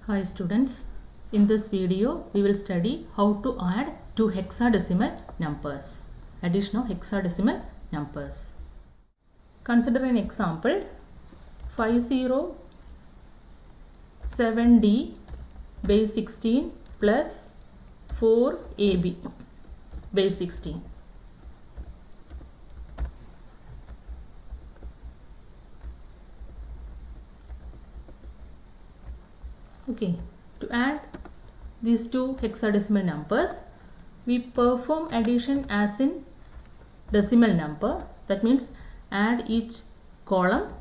Hi students, in this video we will study how to add two hexadecimal numbers, addition of hexadecimal numbers. Consider an example 507D base 16 plus 4AB base 16. Okay, to add these two hexadecimal numbers, we perform addition as in decimal number. That means add each column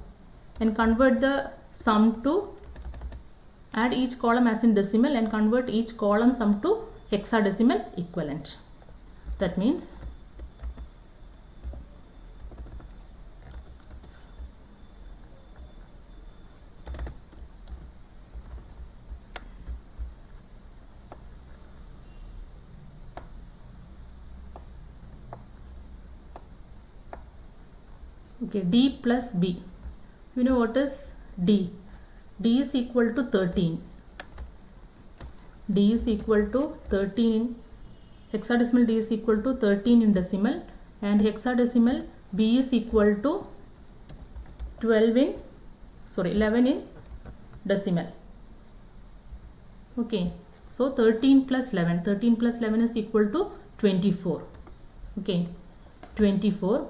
and convert the sum to, add each column as in decimal and convert each column sum to hexadecimal equivalent. That means okay, D plus B. You know what is D? D is equal to 13. D is equal to 13 in hexadecimal. D is equal to 13 in decimal, and hexadecimal B is equal to 11 in decimal. Okay, so 13 plus 11. 13 plus 11 is equal to 24. Okay, 24.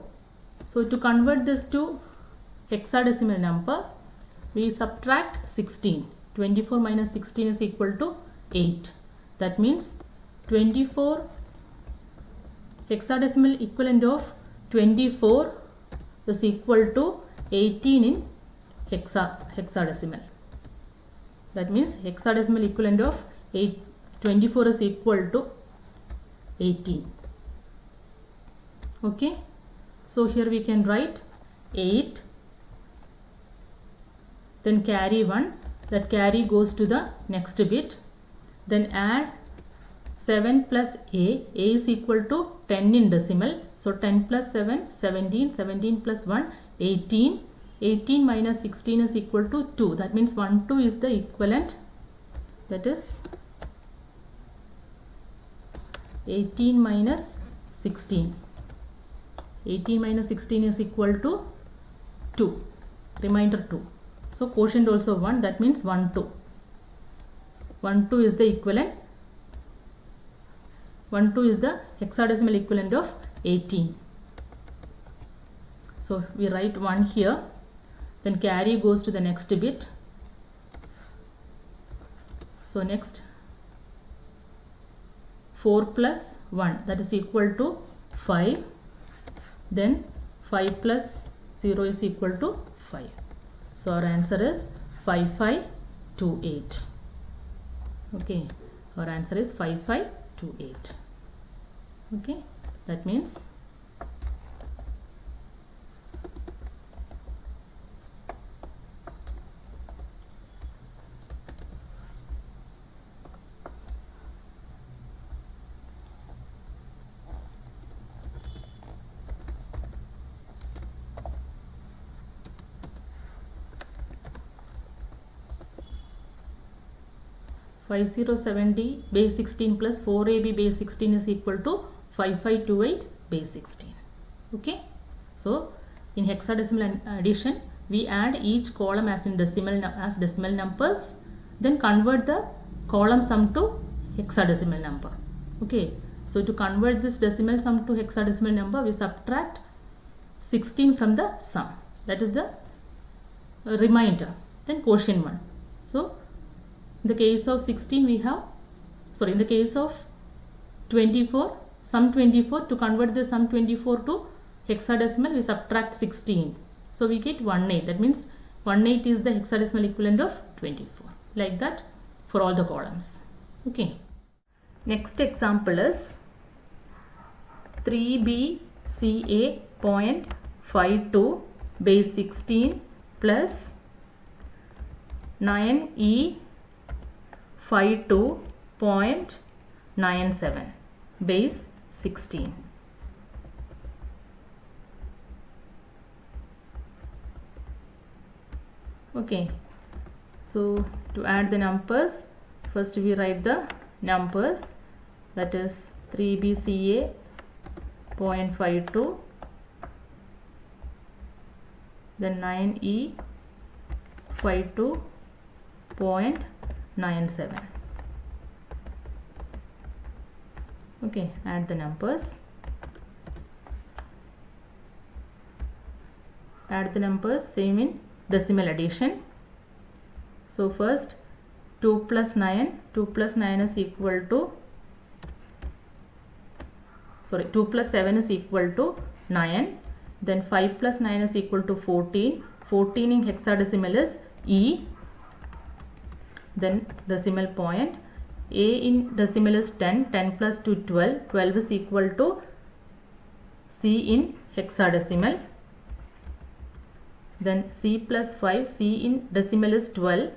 So to convert this to hexadecimal number, we subtract 16. 24 minus 16 is equal to 8. That means 24 hexadecimal equivalent of 24 is equal to 18 in hexadecimal. That means hexadecimal equivalent of 24 is equal to 18. Okay. So here we can write 8, then carry 1, that carry goes to the next bit, then add 7 plus A is equal to 10 in decimal, so 10 plus 7, 17, 17 plus 1, 18, 18 minus 16 is equal to 2, that means 1, 2 is the equivalent, that is 18 minus 16. 18 minus 16 is equal to 2, remainder 2. So quotient also 1, that means 1, 2. 1, 2 is the equivalent. 1, 2 is the hexadecimal equivalent of 18. So we write 1 here, then carry goes to the next bit. So next 4 plus 1, that is equal to 5. Then 5 plus 0 is equal to 5. So our answer is 5528. Okay, our answer is 5528. Okay, that means (507D base 16 plus 4AB base 16 is equal to 5528 base 16. Okay, so in hexadecimal addition, we add each column as in decimal numbers, then convert the column sum to hexadecimal number. Okay, so to convert this decimal sum to hexadecimal number, we subtract 16 from the sum, that is the remainder, then quotient 1. So in the case of 16 we have, in the case of 24, sum 24, to convert the sum 24 to hexadecimal, we subtract 16. So we get 18. That means 18 is the hexadecimal equivalent of 24. Like that for all the columns. Okay. Next example is 3BCA.52 base 16 plus 9E52.97 base 16. Okay, So to add the numbers, first we write the numbers, that is 3BCA 0.52, then 9E 52.97. Okay, add the numbers. Add the numbers same in decimal addition. So first 2 plus 9 is equal to 2 plus 7 is equal to 9. Then 5 plus 9 is equal to 14. 14 in hexadecimal is E. Then decimal point. A in decimal is 10. 10 plus 2 12. 12 is equal to C in hexadecimal. Then C plus 5. C in decimal is 12.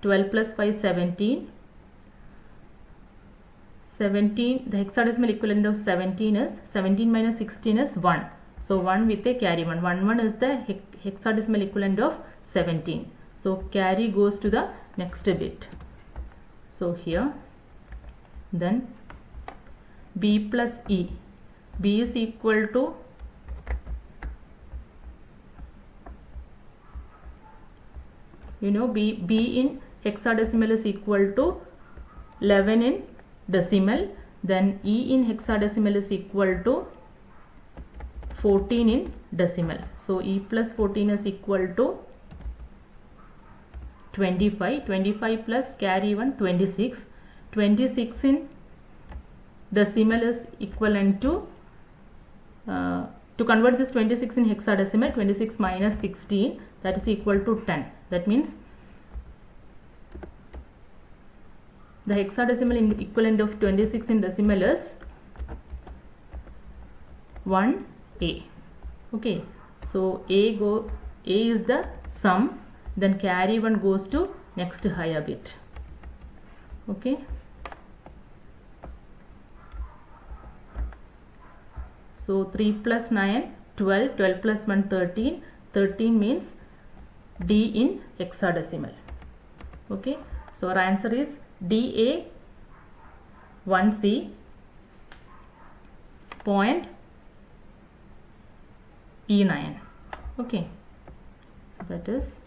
12 plus 5 17. 17, the hexadecimal equivalent of 17 is 17 minus 16 is 1. So 1 with a carry 1. 1 is the hexadecimal equivalent of 17. So carry goes to the next bit. So here, then B plus E. B is equal to B in hexadecimal is equal to 11 in decimal. Then E in hexadecimal is equal to 14 in decimal. So E plus 14 is equal to 25. 25 plus carry 1 26. 26 in decimal is equivalent to convert this 26 in hexadecimal, 26 minus 16, that is equal to 10. That means the hexadecimal equivalent of 26 in decimal is 1A. Okay, so A is the sum, then carry 1 goes to next higher bit. Okay, so 3 plus 9 12, 12 plus 1 13, 13 means D in hexadecimal. Okay, so our answer is DA 1C point E9. Okay, so that is,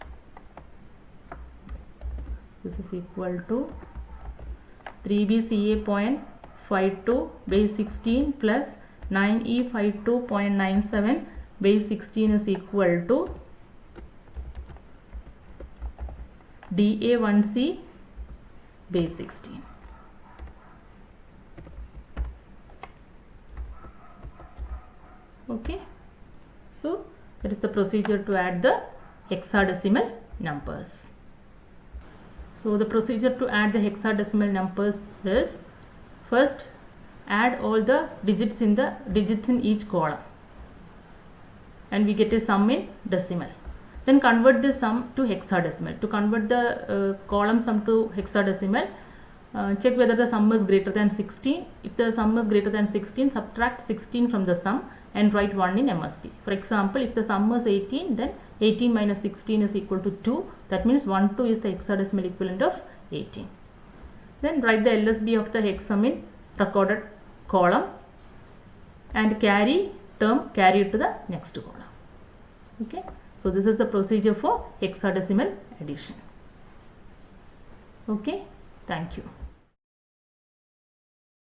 this is equal to 3BCA.52 base 16 plus 9E52.97 base 16 is equal to DA1C base 16. Okay, so that is the procedure to add the hexadecimal numbers. So the procedure to add the hexadecimal numbers is, first add all the digits in each column and we get a sum in decimal. Then convert the sum to hexadecimal. To convert the column sum to hexadecimal, check whether the sum is greater than 16. If the sum is greater than 16, subtract 16 from the sum and write 1 in MSB. For example, if the sum is 18, then 18 minus 16 is equal to 2. That means 1 2 is the hexadecimal equivalent of 18. Then write the LSB of the hex sum in recorded column and carry term carried to the next column. Okay, so this is the procedure for hexadecimal addition. Okay, thank you.